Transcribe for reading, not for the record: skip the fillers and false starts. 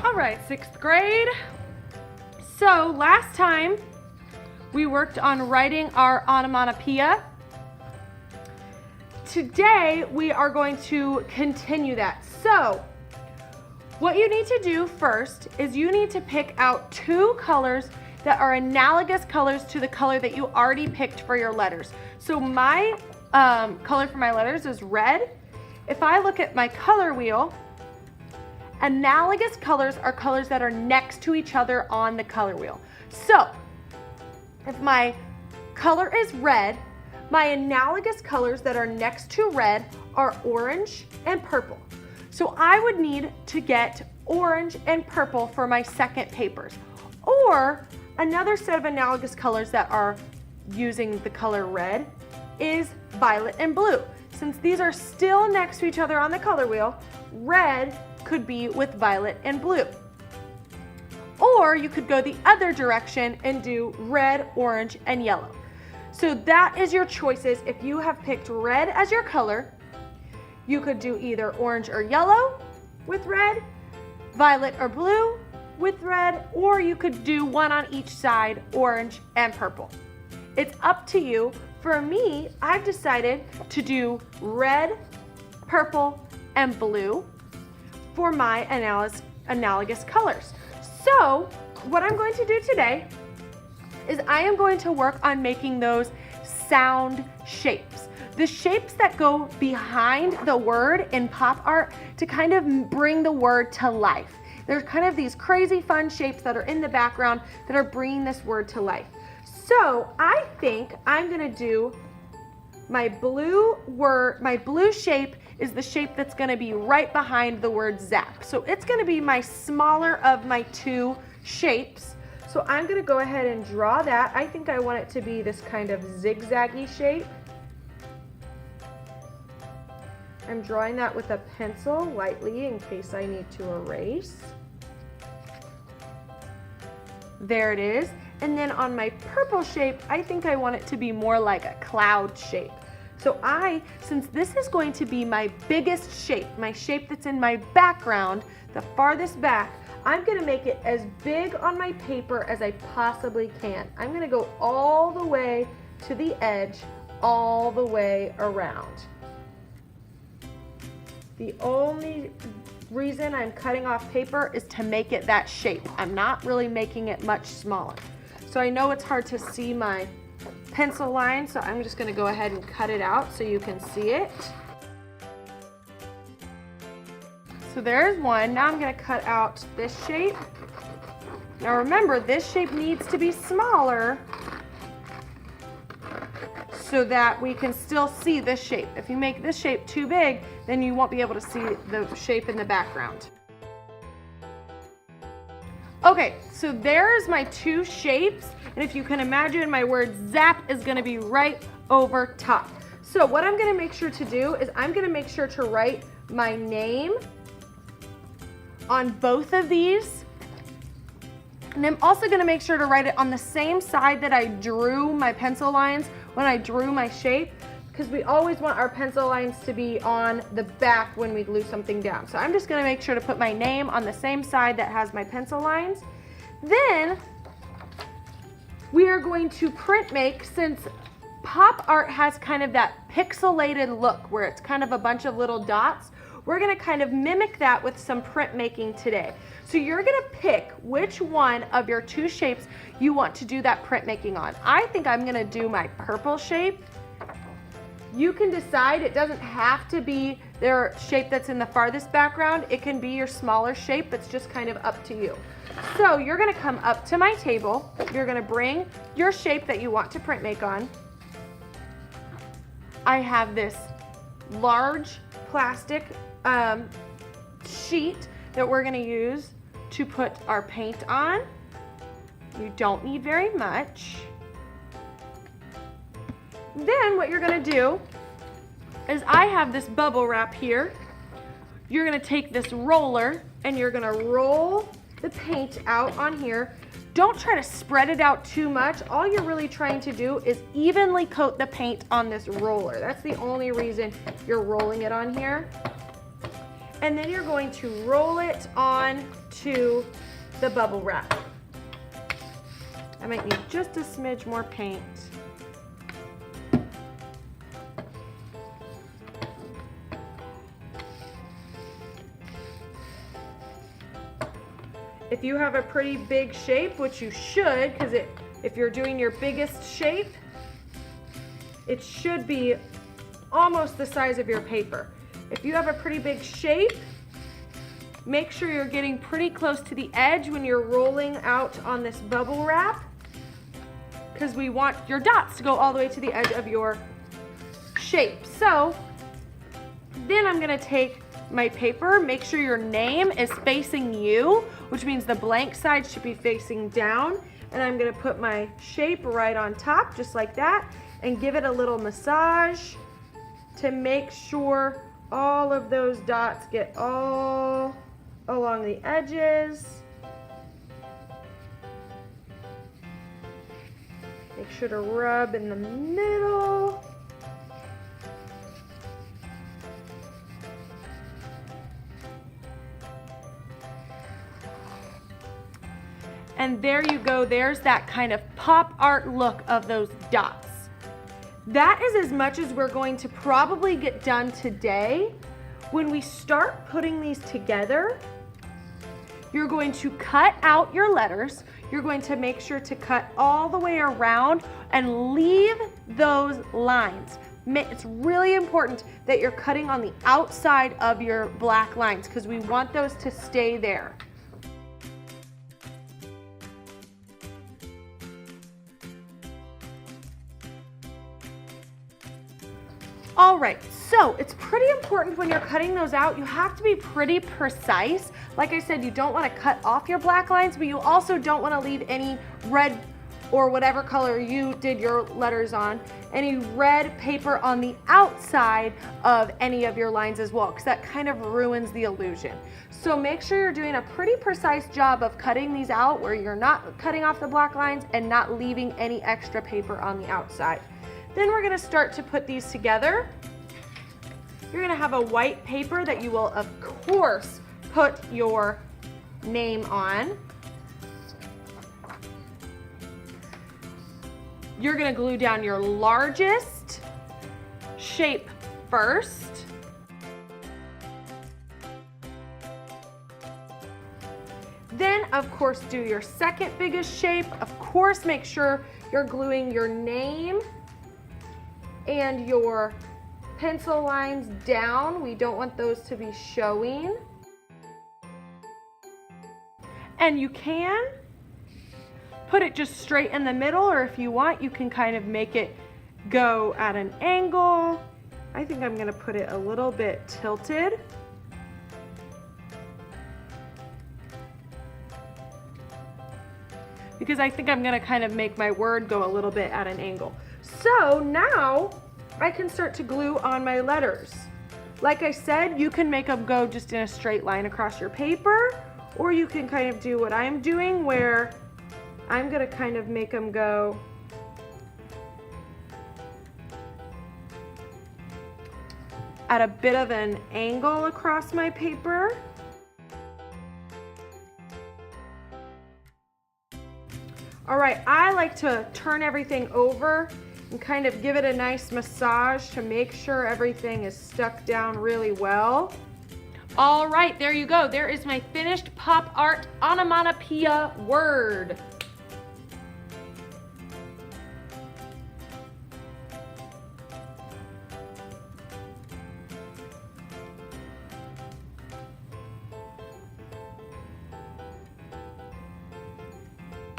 All right, 6th grade. So last time we worked on writing our onomatopoeia. Today we are going to continue that. So what you need to do first is you need to pick out 2 colors that are analogous colors to the color that you already picked for your letters. So my color for my letters is red. If I look at my color wheel, analogous colors are colors that are next to each other on the color wheel. So if my color is red, my analogous colors that are next to red are orange and purple. So I would need to get orange and purple for my second papers. Or another set of analogous colors that are using the color red is violet and blue. Since these are still next to each other on the color wheel, red could be with violet and blue. Or you could go the other direction and do red, orange, and yellow. So that is your choices. If you have picked red as your color, you could do either orange or yellow with red, violet or blue with red, or you could do one on each side, orange and purple. It's up to you. For me, I've decided to do red, purple, and blue for my analogous colors. So what I'm going to do today is I am going to work on making those sound shapes. The shapes that go behind the word in pop art to kind of bring the word to life. There's kind of these crazy fun shapes that are in the background that are bringing this word to life. So I think I'm gonna do my blue shape is the shape that's gonna be right behind the word zap. So it's gonna be my smaller of my 2 shapes. So I'm gonna go ahead and draw that. I think I want it to be this kind of zigzaggy shape. I'm drawing that with a pencil lightly in case I need to erase. There it is. And then on my purple shape, I think I want it to be more like a cloud shape. So since this is going to be my biggest shape, my shape that's in my background, the farthest back, I'm gonna make it as big on my paper as I possibly can. I'm gonna go all the way to the edge, all the way around. The only reason I'm cutting off paper is to make it that shape. I'm not really making it much smaller. So I know it's hard to see my pencil line, so I'm just gonna go ahead and cut it out so you can see it. So there's one. Now I'm gonna cut out this shape. Now remember, this shape needs to be smaller so that we can still see this shape. If you make this shape too big, then you won't be able to see the shape in the background. Okay, so there's my 2 shapes, and if you can imagine, my word zap is gonna be right over top. So what I'm gonna make sure to do is I'm gonna make sure to write my name on both of these. And I'm also gonna make sure to write it on the same side that I drew my pencil lines when I drew my shape, because we always want our pencil lines to be on the back when we glue something down. So I'm just gonna make sure to put my name on the same side that has my pencil lines. Then we are going to print make, since pop art has kind of that pixelated look where it's kind of a bunch of little dots. We're gonna kind of mimic that with some printmaking today. So you're gonna pick which one of your 2 shapes you want to do that printmaking on. I think I'm gonna do my purple shape. You can decide, it doesn't have to be their shape that's in the farthest background. It can be your smaller shape, it's just kind of up to you. So you're gonna come up to my table, you're gonna bring your shape that you want to printmake on. I have this large plastic sheet that we're gonna use to put our paint on. You don't need very much. Then what you're gonna do is I have this bubble wrap here. You're gonna take this roller and you're gonna roll the paint out on here. Don't try to spread it out too much. All you're really trying to do is evenly coat the paint on this roller. That's the only reason you're rolling it on here. And then you're going to roll it on to the bubble wrap. I might need just a smidge more paint. If you have a pretty big shape, which you should, because if you're doing your biggest shape, it should be almost the size of your paper. If you have a pretty big shape, make sure you're getting pretty close to the edge when you're rolling out on this bubble wrap, because we want your dots to go all the way to the edge of your shape. So then I'm gonna take my paper, make sure your name is facing you, which means the blank side should be facing down, and I'm gonna put my shape right on top, just like that, and give it a little massage to make sure all of those dots get all along the edges. Make sure to rub in the middle. And there you go, there's that kind of pop art look of those dots. That is as much as we're going to probably get done today. When we start putting these together, you're going to cut out your letters. You're going to make sure to cut all the way around and leave those lines. It's really important that you're cutting on the outside of your black lines because we want those to stay there. All right, so it's pretty important when you're cutting those out, you have to be pretty precise. Like I said, you don't want to cut off your black lines, but you also don't want to leave any red or whatever color you did your letters on, any red paper on the outside of any of your lines as well, because that kind of ruins the illusion. So make sure you're doing a pretty precise job of cutting these out where you're not cutting off the black lines and not leaving any extra paper on the outside. Then we're gonna start to put these together. You're gonna have a white paper that you will, of course, put your name on. You're gonna glue down your largest shape first. Then, of course, do your second biggest shape. Of course, make sure you're gluing your name and your pencil lines down. We don't want those to be showing. And you can put it just straight in the middle, or if you want, you can kind of make it go at an angle. I think I'm gonna put it a little bit tilted. Because I think I'm gonna kind of make my word go a little bit at an angle. So now I can start to glue on my letters. Like I said, you can make them go just in a straight line across your paper, or you can kind of do what I'm doing where I'm gonna kind of make them go at a bit of an angle across my paper. All right, I like to turn everything over and kind of give it a nice massage to make sure everything is stuck down really well. All right, there you go. There is my finished pop art onomatopoeia word.